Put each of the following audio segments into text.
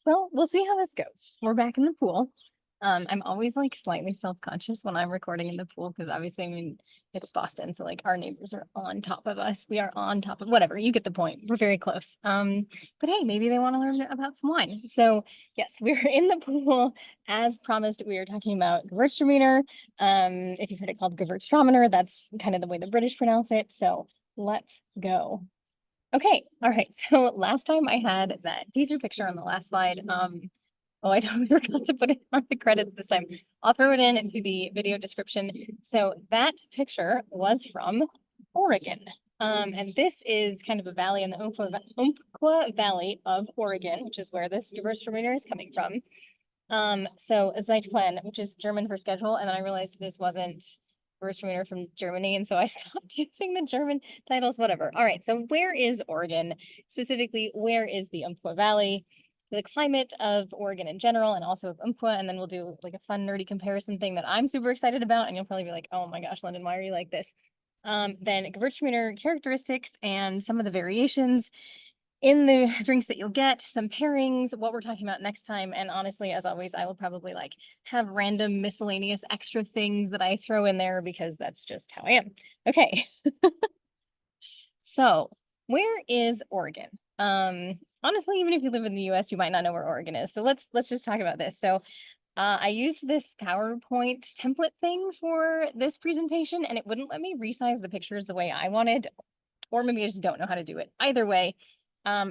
Well, we'll see how this goes. We're back in the pool. I'm always like slightly self-conscious when I'm recording in the pool because obviously, I mean, it's Boston, so like our neighbors are on top of us. We are on top of whatever. You get the point. We're very close. But hey, maybe they want to learn about some wine. So yes, we're in the pool as promised. We are talking about Gewurztraminer. If you've heard it called Gewurztraminer, that's kind of the way the British pronounce it. So let's go. Okay, all right. So last time I had that teaser picture on the last slide. Oh, I totally forgot to put it on the credits this time. I'll throw it in into the video description. So that picture was from Oregon. And this is kind of a valley in the Umpqua Valley of Oregon, which is where this Gewurztraminer is coming from. So Zeitplan, which is German for schedule, and then I realized this wasn't Gewurztraminer from Germany, and so I stopped using the German titles, whatever. All right, so where is Oregon? Specifically, where is the Umpqua Valley? The climate of Oregon in general, and also of Umpqua, and then we'll do like a fun nerdy comparison thing that I'm super excited about, and you'll probably be like, oh my gosh, London, why are you like this? Then Gewurztraminer characteristics and some of the variations in the drinks that you'll get, some pairings, what we're talking about next time. And honestly, as always, I will probably like have random miscellaneous extra things that I throw in there because that's just how I am. Okay. So where is Oregon? Honestly, even if you live in the US, you might not know where Oregon is. So let's just talk about this. So I used this PowerPoint template thing for this presentation, and it wouldn't let me resize the pictures the way I wanted, or maybe I just don't know how to do it. Either way,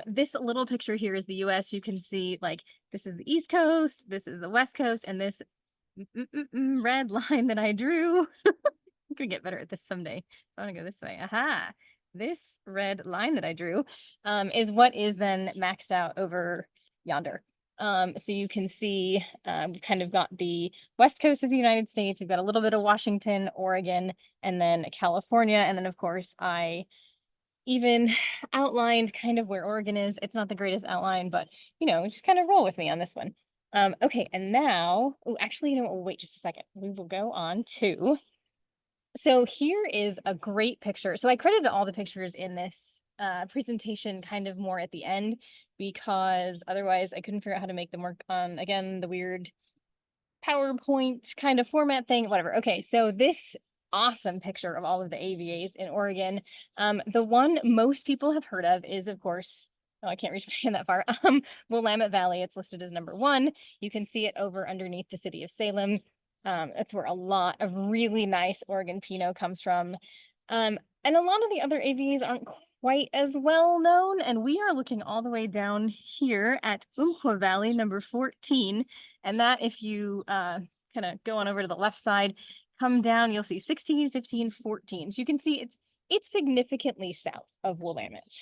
this little picture here is the US. You can see like this is the East Coast, this is the West Coast, and this red line that I drew. I could get better at this someday. So I want to go this way. Aha. This red line that I drew is what is then maxed out over yonder. So you can see kind of got the west coast of the United States. We've got a little bit of Washington, Oregon, and then California. And then, of course, I even outlined kind of where Oregon is. It's not the greatest outline, but, just kind of roll with me on this one. Okay, and now, oh, actually, wait just a second. We will go on to so here is a great picture. So I credited all the pictures in this presentation kind of more at the end because otherwise I couldn't figure out how to make them work on, again, the weird PowerPoint kind of format thing, whatever. Okay, so this awesome picture of all of the AVAs in Oregon. The one most people have heard of is, of course, oh, I can't reach my hand that far. Willamette Valley, it's listed as #1. You can see it over underneath the city of Salem. That's where a lot of really nice Oregon Pinot comes from. And a lot of the other AVAs aren't quite as well known, and we are looking all the way down here at Umpqua Valley, #14. And that, if you kind of go on over to the left side, come down, you'll see 16, 15, 14. So you can see it's significantly south of Willamette.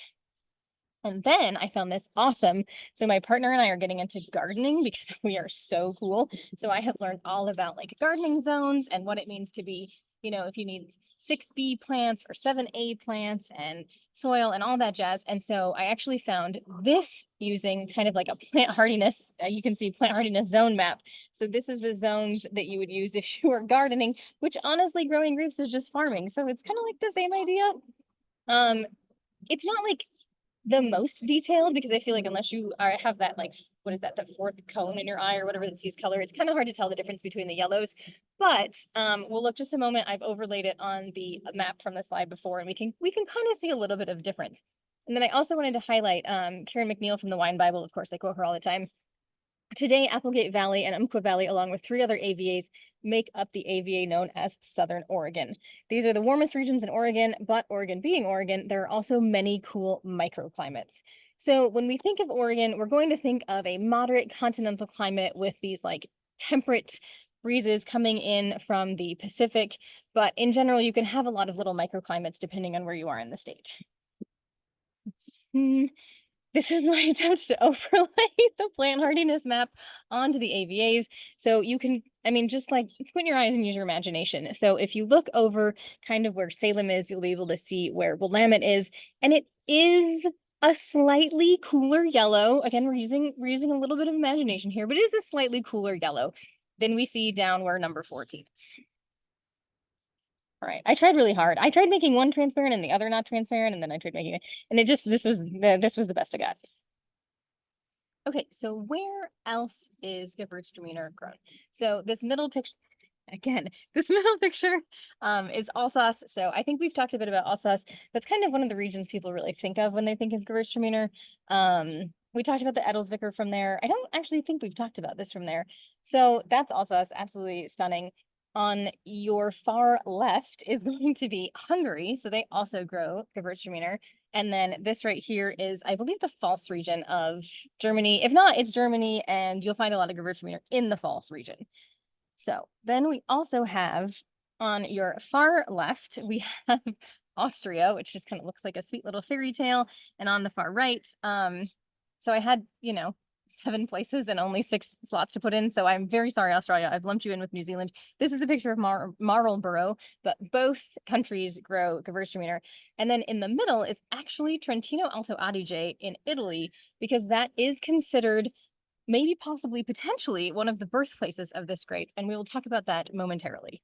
And then I found this awesome. So my partner and I are getting into gardening because we are so cool. So I have learned all about like gardening zones and what it means to be, if you need 6B plants or 7A plants and soil and all that jazz. And so I actually found this using kind of like a plant hardiness, you can see plant hardiness zone map. So this is the zones that you would use if you were gardening, which honestly growing grapes is just farming. So it's kind of like the same idea. It's not like the most detailed because I feel like unless you have that like what is that, the fourth cone in your eye or whatever that sees color, it's kind of hard to tell the difference between the yellows. But we'll look just a moment. I've overlaid it on the map from the slide before, and we can kind of see a little bit of difference. And then I also wanted to highlight Karen McNeil from the Wine Bible. Of course, I quote her all the time. Today, Applegate Valley and Umpqua Valley, along with 3 other AVAs, make up the AVA known as Southern Oregon. These are the warmest regions in Oregon, but Oregon being Oregon, there are also many cool microclimates. So when we think of Oregon, we're going to think of a moderate continental climate with these like temperate breezes coming in from the Pacific, but in general, you can have a lot of little microclimates depending on where you are in the state. This is my attempt to overlay the plant hardiness map onto the AVAs. So you can, just like squint your eyes and use your imagination. So if you look over kind of where Salem is, you'll be able to see where Willamette is. And it is a slightly cooler yellow. Again, we're using a little bit of imagination here, but it is a slightly cooler yellow than we see down where #14 is. All right, I tried really hard. I tried making one transparent and the other not transparent, and then I tried making it, and this was the best I got. Okay, so where else is Gewurztraminer grown? So this middle picture, again, this middle picture is Alsace. So I think we've talked a bit about Alsace. That's kind of one of the regions people really think of when they think of Gewurztraminer. We talked about the Edelsviker from there. I don't actually think we've talked about this from there. So that's Alsace, absolutely stunning. On your far left is going to be Hungary. So they also grow Gewurztraminer. And then this right here is, I believe, the Pfalz region of Germany. If not, it's Germany, and you'll find a lot of Gewurztraminer in the Pfalz region. So then we also have on your far left, we have Austria, which just kind of looks like a sweet little fairy tale. And on the far right, so I had, 7 places and only 6 slots to put in. So I'm very sorry, Australia. I've lumped you in with New Zealand. This is a picture of Marlborough, but both countries grow Gewurztraminer. And then in the middle is actually Trentino Alto Adige in Italy, because that is considered maybe possibly potentially one of the birthplaces of this grape. And we will talk about that momentarily.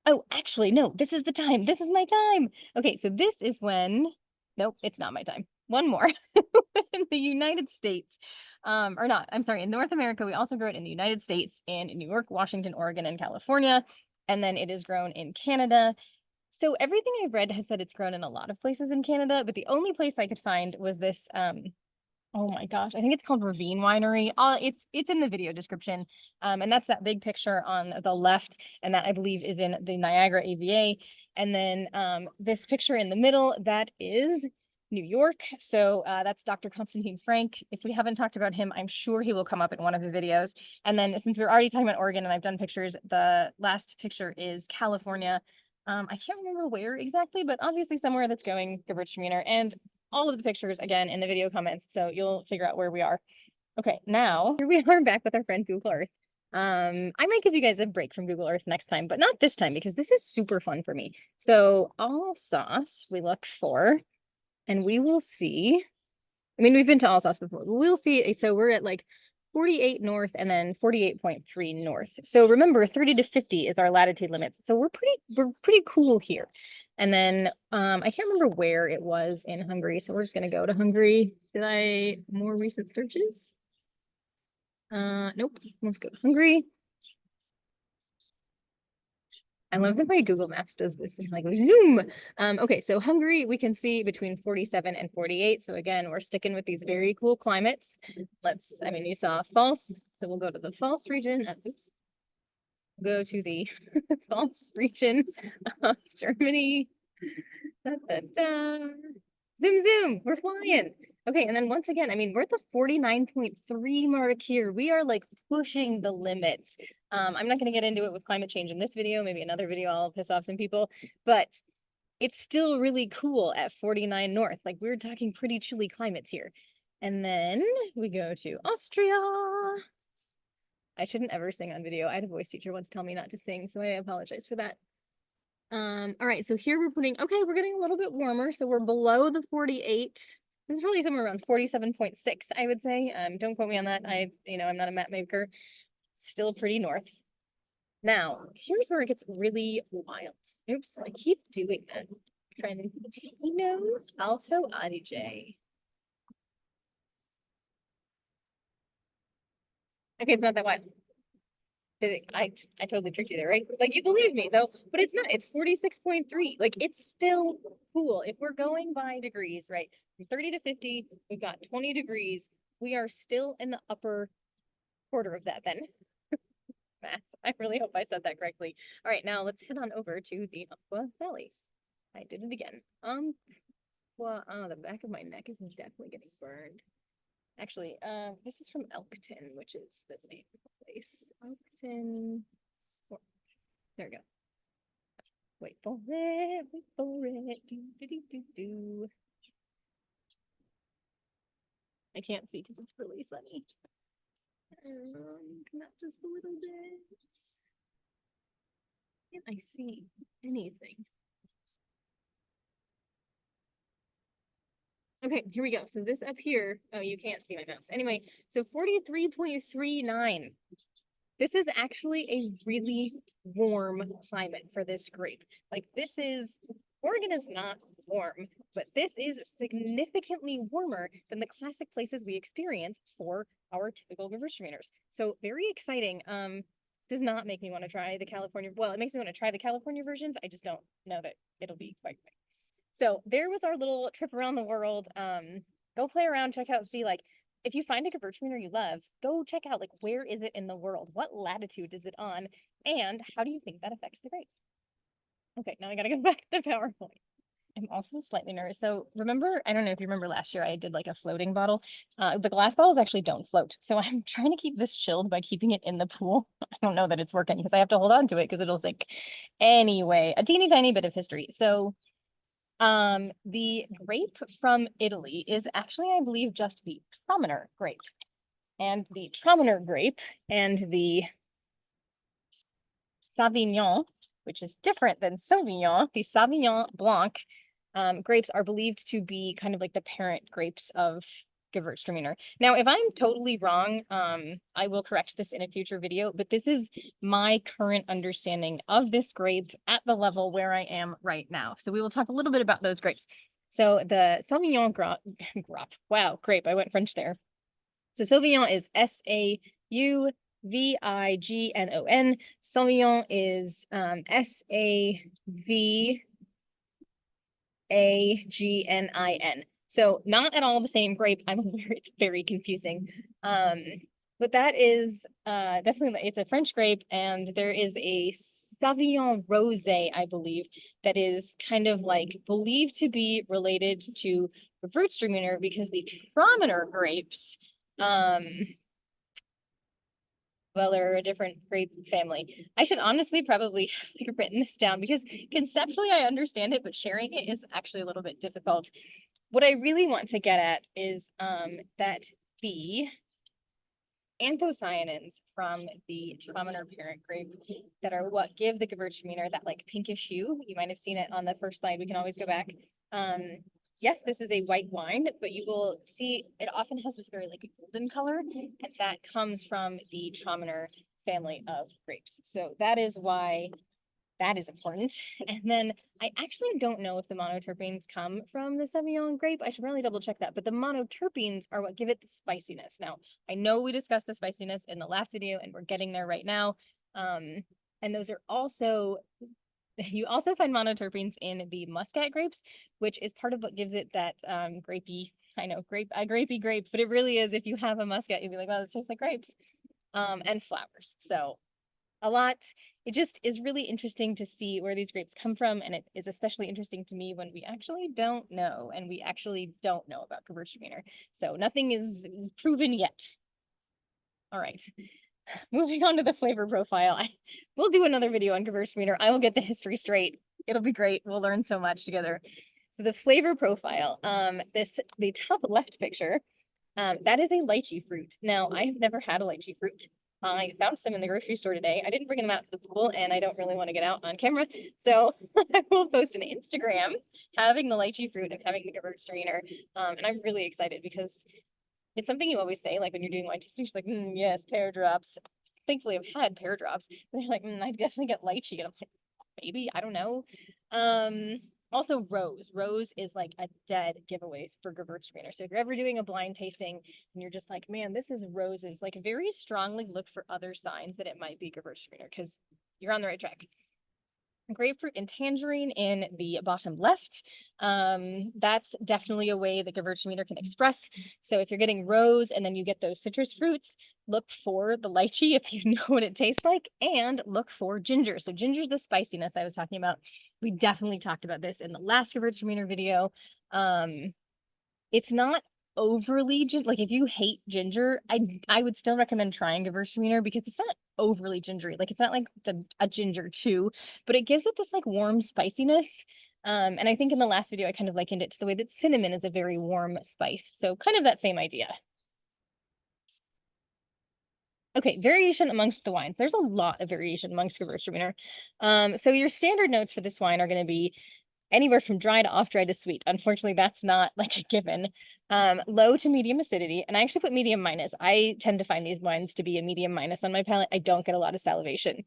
Oh, actually, no, this is the time. This is my time. Okay, so this is when, nope, it's not my time. One more. In the United States, or not, I'm sorry, in North America, we also grow it in the United States, in New York, Washington, Oregon, and California. And then it is grown in Canada. So everything I've read has said it's grown in a lot of places in Canada, but the only place I could find was this, oh my gosh, I think it's called Ravine Winery. It's in the video description. And that's that big picture on the left, and that I believe is in the Niagara AVA. And then this picture in the middle, that is New York. So that's Dr. Constantine Frank. If we haven't talked about him, I'm sure he will come up in one of the videos. And then since we're already talking about Oregon and I've done pictures, the last picture is California. I can't remember where exactly, but obviously somewhere that's going Gewurztraminer, and all of the pictures again in the video comments, so you'll figure out where we are. Okay, now here we are back with our friend Google Earth. I might give you guys a break from Google Earth next time, but not this time because this is super fun for me. So Alsace we look for, and we will see. I mean, we've been to Alsace before. We'll see. So we're at like 48 north and then 48.3 north. So remember, 30 to 50 is our latitude limits. So we're pretty cool here. And then I can't remember where it was in Hungary. So we're just gonna go to Hungary. Did I more recent searches? Nope. Let's go to Hungary. I love the way Google Maps does this, like zoom. Okay, so Hungary, we can see between 47 and 48. So again, we're sticking with these very cool climates. I mean, you saw Pfalz, so we'll go to the Pfalz region. Oops. Go to the Pfalz region of Germany. Da, da, da. Zoom, zoom, we're flying. Okay, and then once again, I mean, we're at the 49.3 mark here. We are like pushing the limits. I'm not going to get into it with climate change in this video. Maybe another video I'll piss off some people, but it's still really cool at 49 north. Like, we're talking pretty chilly climates here. And then we go to Austria. I shouldn't ever sing on video. I had a voice teacher once tell me not to sing, so I apologize for that. All right, so here we're getting a little bit warmer, so we're below the 48. This is probably somewhere around 47.6, I would say. Don't quote me on that. I'm not a map maker. Still pretty north. Now, here's where it gets really wild. Oops, I keep doing that. Trentino Alto Adige. Okay, it's not that wild. I totally tricked you there, right? Like, you believe me though, but it's not. It's 46.3. Like, it's still cool. If we're going by degrees, right? From 30 to 50, we've got 20 degrees. We are still in the upper quarter of that then. Math. I really hope I said that correctly. All right, now let's head on over to the Aqua Valley. I did it again. Well, the back of my neck is definitely getting burned. Actually, this is from Elkton, which is the name of the place. Elkton. There we go. Wait for it, wait for it. Do, do, do, do, do. I can't see because it's really sunny. Not just a little bit. Can't I see anything? Okay, here we go. So this up here, oh, you can't see my mouse. Anyway, so 43.39. This is actually a really warm climate for this grape. Like, Oregon is not warm, but this is significantly warmer than the classic places we experience for our typical Gewurztraminers. So very exciting. Does not make me want to try the California. Well, it makes me want to try the California versions. I just don't know that it'll be quite right. So there was our little trip around the world. Go play around, check out, see like if you find a Gewurztraminer you love, go check out like where is it in the world? What latitude is it on? And how do you think that affects the grape? Okay, now I gotta go back to the PowerPoint. I'm also slightly nervous. So remember, I don't know if you remember last year I did like a floating bottle. The glass bottles actually don't float. So I'm trying to keep this chilled by keeping it in the pool. I don't know that it's working because I have to hold on to it because it'll sink. Anyway, a teeny tiny bit of history. So the grape from Italy is actually, I believe, just the Traminer grape. And the Traminer grape and the Sauvignon, which is different than Sauvignon, the Sauvignon Blanc grapes are believed to be kind of like the parent grapes of Gewurztraminer. Now, if I'm totally wrong, I will correct this in a future video, but this is my current understanding of this grape at the level where I am right now. So we will talk a little bit about those grapes. So the Sauvignon grape, I went French there. So Sauvignon is Sauvignon. Sauvignon is Savagnin. So not at all the same grape. I'm aware it's very confusing. But that is definitely, it's a French grape, and there is a Sauvignon Rosé, I believe, that is kind of like believed to be related to Gewurztraminer because the Traminer grapes, well, they're a different grape family. I should honestly probably have written this down because conceptually I understand it, but sharing it is actually a little bit difficult. What I really want to get at is that the anthocyanins from the Traminer parent grape that are what give the Gewurztraminer that like pinkish hue. You might have seen it on the first slide. We can always go back. Yes, this is a white wine, but you will see it often has this very like golden color, and that comes from the Traminer family of grapes. So that is why that is important. And then I actually don't know if the monoterpenes come from the Sauvignon grape. I should probably double check that. But the monoterpenes are what give it the spiciness. Now, I know we discussed the spiciness in the last video, and we're getting there right now. And those are also, you also find monoterpenes in the muscat grapes, which is part of what gives it that grapey, I know, grapey grape, but it really is. If you have a muscat, you'd be like, well, it tastes like grapes. And flowers. So a lot. It just is really interesting to see where these grapes come from, and it is especially interesting to me when we actually don't know, and we actually don't know about Gewurztraminer. So nothing is proven yet. All right, moving on to the flavor profile. We'll do another video on Gewurztraminer. I will get the history straight. It'll be great. We'll learn so much together. So the flavor profile, the top left picture, that is a lychee fruit. Now, I have never had a lychee fruit. I found some in the grocery store today. I didn't bring them out to the pool, and I don't really want to get out on camera. So I will post an Instagram having the lychee fruit and having the Gewurztraminer. And I'm really excited because it's something you always say, like when you're doing wine tasting, you're like, yes, pear drops. Thankfully, I've had pear drops. But they're like, I definitely get lychee. And I'm like, maybe, I don't know. Also rose. Rose is like a dead giveaway for Gewurztraminer. So if you're ever doing a blind tasting and you're just like, man, this is roses, like very strongly look for other signs that it might be Gewurztraminer because you're on the right track. Grapefruit and tangerine in the bottom left. That's definitely a way that Gewurztraminer can express. So if you're getting rose and then you get those citrus fruits, look for the lychee if you know what it tastes like, and look for ginger. So ginger's the spiciness I was talking about. We definitely talked about this in the last Gewurztraminer video. It's not overly like if you hate ginger, I would still recommend trying Gewurztraminer because it's not overly gingery. Like it's not like a ginger chew, but it gives it this like warm spiciness. And I think in the last video I kind of likened it to the way that cinnamon is a very warm spice. So kind of that same idea. Okay, variation amongst the wines. There's a lot of variation amongst Gewurztraminer. So your standard notes for this wine are going to be anywhere from dry to off-dry to sweet. Unfortunately, that's not like a given. Low to medium acidity, and I actually put medium minus. I tend to find these wines to be a medium minus on my palate. I don't get a lot of salivation.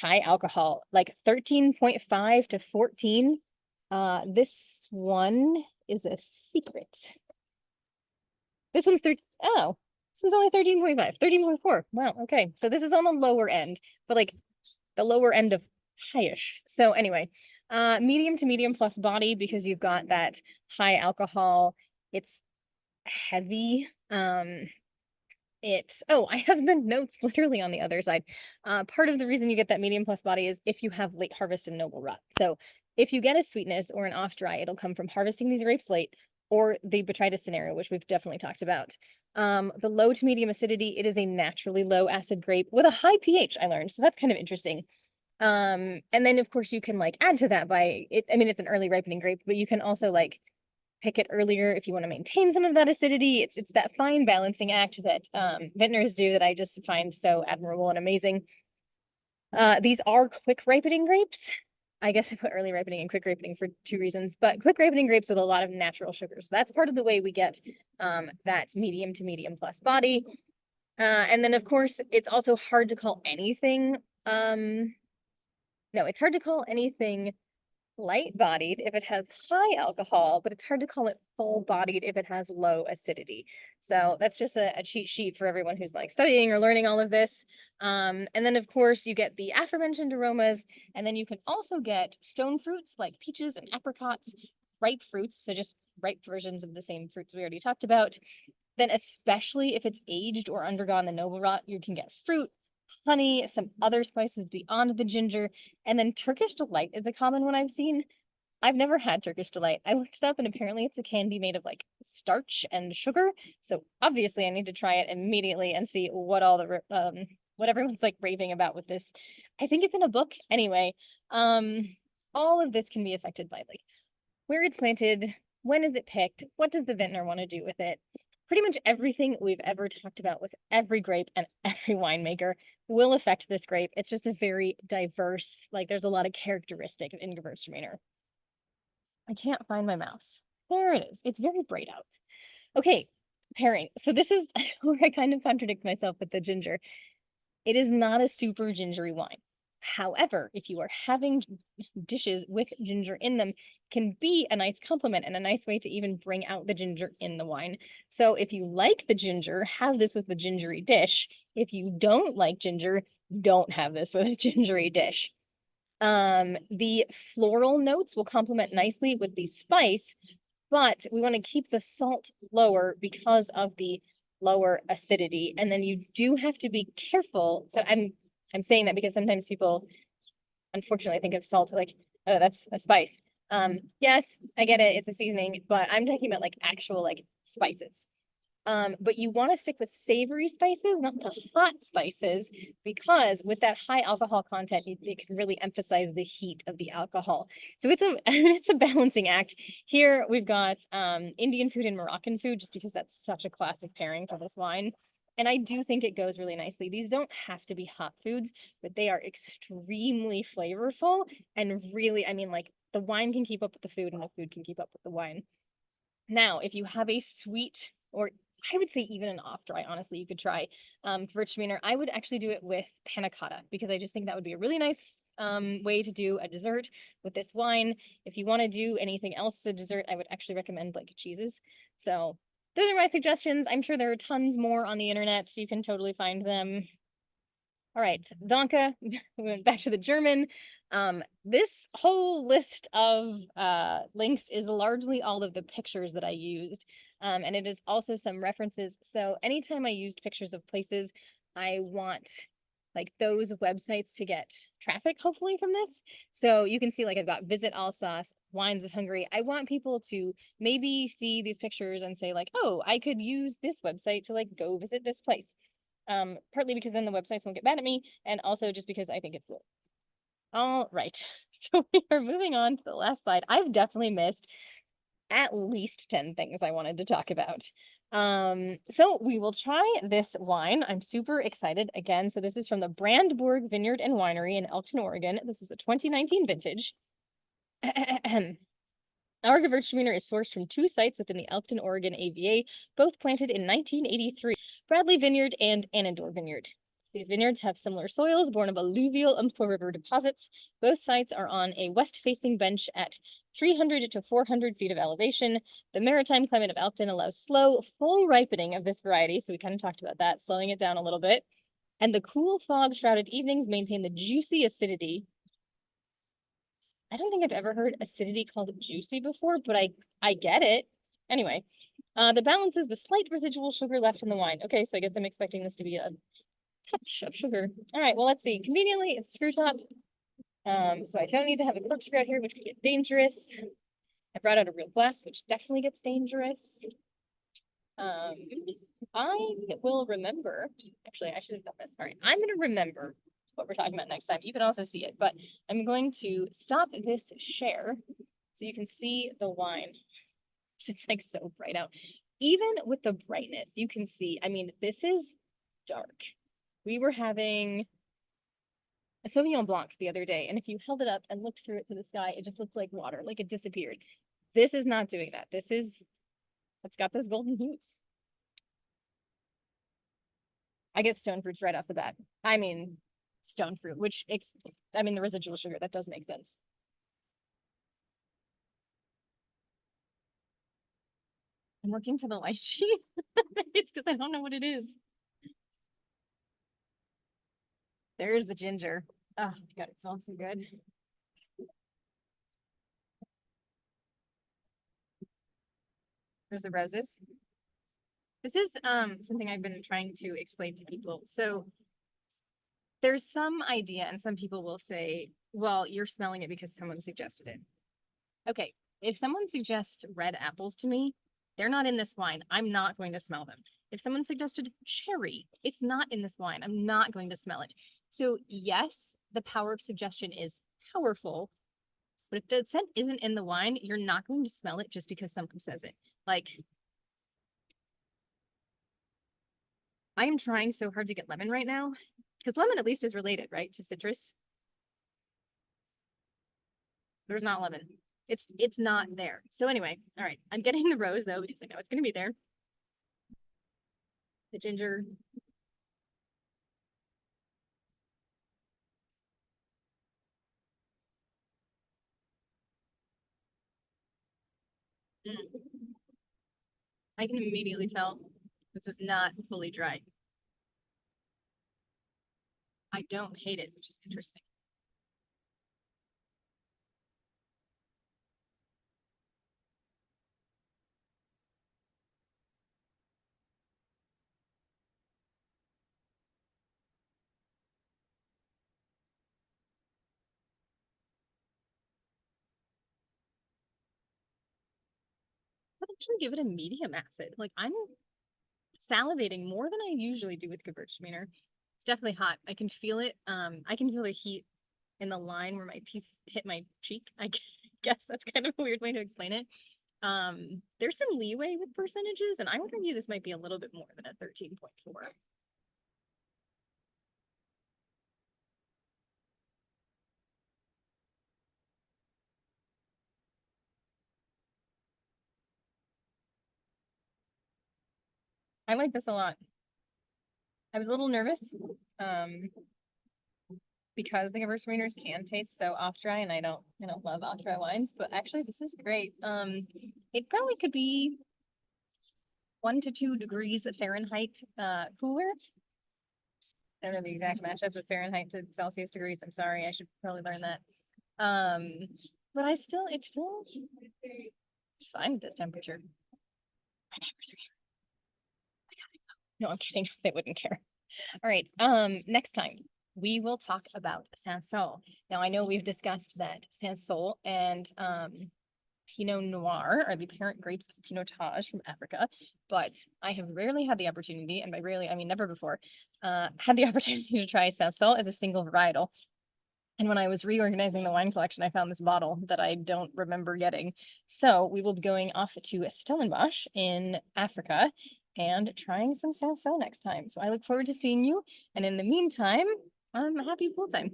High alcohol, like 13.5 to 14. This one is a secret. This one's oh, this one's only 13.5, 13.4. Wow, okay. So this is on the lower end, but like the lower end of highish. So anyway, medium to medium plus body because you've got that high alcohol. It's heavy. I have the notes literally on the other side. Part of the reason you get that medium plus body is if you have late harvest and noble rot. So if you get a sweetness or an off dry, it'll come from harvesting these grapes late or the botrytis scenario, which we've definitely talked about. The low to medium acidity, it is a naturally low acid grape with a high pH, I learned. So that's kind of interesting. And then of course you can like add to that by it. I mean, it's an early ripening grape, but you can also like pick it earlier if you want to maintain some of that acidity. It's that fine balancing act that vintners do that I just find so admirable and amazing. These are quick ripening grapes. I guess I put early ripening and quick ripening for two reasons, but quick ripening grapes with a lot of natural sugars. That's part of the way we get that medium to medium plus body. And then of course, it's also hard to call anything. No, it's hard to call anything light-bodied if it has high alcohol, but it's hard to call it full-bodied if it has low acidity. So that's just a cheat sheet for everyone who's like studying or learning all of this. And then of course you get the aforementioned aromas, and then you can also get stone fruits like peaches and apricots, ripe fruits, so just ripe versions of the same fruits we already talked about. Then especially if it's aged or undergone the noble rot, you can get fruit, honey, some other spices beyond the ginger, and then Turkish Delight is a common one I've seen. I've never had Turkish Delight. I looked it up and apparently it's a candy made of like starch and sugar. So obviously I need to try it immediately and see what all the what everyone's like raving about with this. I think it's in a book anyway. All of this can be affected by like where it's planted, when is it picked, what does the vintner want to do with it? Pretty much everything we've ever talked about with every grape and every winemaker will affect this grape. It's just a very diverse, like there's a lot of characteristics in Gewurztraminer. I can't find my mouse. There it is. It's very bright out. Okay, pairing. So this is where I kind of contradict myself with the ginger. It is not a super gingery wine. However, if you are having dishes with ginger in them, can be a nice complement and a nice way to even bring out the ginger in the wine. So if you like the ginger, have this with the gingery dish. If you don't like ginger, don't have this with a gingery dish. The floral notes will complement nicely with the spice, but we want to keep the salt lower because of the lower acidity. And then you do have to be careful. So I'm saying that because sometimes people unfortunately think of salt like, oh, that's a spice. Yes, I get it, it's a seasoning, but I'm talking about like actual like spices. But you want to stick with savory spices, not the hot spices, because with that high alcohol content, it can really emphasize the heat of the alcohol. So it's a it's a balancing act. Here we've got Indian food and Moroccan food, just because that's such a classic pairing for this wine. And I do think it goes really nicely. These don't have to be hot foods, but they are extremely flavorful and really, I mean, like the wine can keep up with the food and the food can keep up with the wine. Now, if you have a sweet, or I would say even an off dry, honestly, you could try Gewurztraminer. I would actually do it with panna cotta because I just think that would be a really nice way to do a dessert with this wine. If you want to do anything else as a dessert, I would actually recommend like cheeses. So those are my suggestions. I'm sure there are tons more on the internet, so you can totally find them. All right, Danke. We went back to the German. This whole list of links is largely all of the pictures that I used. And it is also some references. So anytime I used pictures of places, I want like those websites to get traffic, hopefully, from this. So you can see like I've got Visit Alsace, Wines of Hungary. I want people to maybe see these pictures and say like, oh, I could use this website to like go visit this place. Partly because then the websites won't get mad at me, and also just because I think it's cool. All right, so we are moving on to the last slide. I've definitely missed at least 10 things I wanted to talk about. So we will try this wine. I'm super excited again. So this is from the Brandburg Vineyard and Winery in Elkton, Oregon. This is a 2019 vintage. Our Gewurztraminer is sourced from two sites within the Elkton, Oregon AVA, both planted in 1983, Bradley Vineyard and Annandor Vineyard. These vineyards have similar soils born of alluvial Umpqua River deposits. Both sites are on a west-facing bench at 300 to 400 feet of elevation. The maritime climate of Alpden allows slow, full ripening of this variety, so we kind of talked about that, slowing it down a little bit. And the cool fog-shrouded evenings maintain the juicy acidity. I don't think I've ever heard acidity called juicy before, but I get it. Anyway, the balance is the slight residual sugar left in the wine. Okay, so I guess I'm expecting this to be a touch of sugar. All right, well, let's see. Conveniently, it's a screw top. So I don't need to have a corkscrew out here, which could get dangerous. I brought out a real glass, which definitely gets dangerous. I will remember. Actually, I should have done this. All right, I'm going to remember what we're talking about next time. You can also see it, but I'm going to stop this share so you can see the wine. It's like so bright out. Even with the brightness, you can see, I mean, this is dark. We were having a Sauvignon Blanc the other day, and if you held it up and looked through it to the sky, it just looked like water, like it disappeared. This is not doing that. It's got those golden hues. I get stone fruits right off the bat. I mean, stone fruit, the residual sugar, that does make sense. I'm looking for the lychee. It's because I don't know what it is. There's the ginger. Oh my God, it smells so good. There's the roses. This is something I've been trying to explain to people. So there's some idea, and some people will say, well, you're smelling it because someone suggested it. Okay, if someone suggests red apples to me, they're not in this wine. I'm not going to smell them. If someone suggested cherry, it's not in this wine. I'm not going to smell it. So yes, the power of suggestion is powerful, but if the scent isn't in the wine, you're not going to smell it just because someone says it. Like, I am trying so hard to get lemon right now, because lemon at least is related, right, to citrus. There's not lemon. It's not there. So anyway, all right, I'm getting the rose though, because I know it's gonna be there. The ginger. I can immediately tell this is not fully dry. I don't hate it, which is interesting. I'd actually give it a medium acid. Like, I'm salivating more than I usually do with Gewurztraminer. It's definitely hot. I can feel it. I can feel the heat in the line where my teeth hit my cheek. I guess that's kind of a weird way to explain it. There's some leeway with percentages, and I would argue this might be a little bit more than a 13.4. I like this a lot. I was a little nervous, because the Gewurztraminers can taste so off dry, and I don't love off dry wines, but actually this is great. It probably could be 1 to 2 degrees Fahrenheit cooler. I don't know the exact matchup of Fahrenheit to Celsius degrees. I'm sorry, I should probably learn that. But it's fine at this temperature. My neighbors are here. No, I'm kidding. They wouldn't care. All right. Next time we will talk about Sansol. Now I know we've discussed that Sansol and Pinot Noir are the parent grapes of Pinotage from Africa, but I have rarely had the opportunity, and by rarely I mean never before, had the opportunity to try Sansol as a single varietal. And when I was reorganizing the wine collection, I found this bottle that I don't remember getting. So we will be going off to Stellenbosch in Africa and trying some Sansol next time. So I look forward to seeing you. And in the meantime, happy pool time.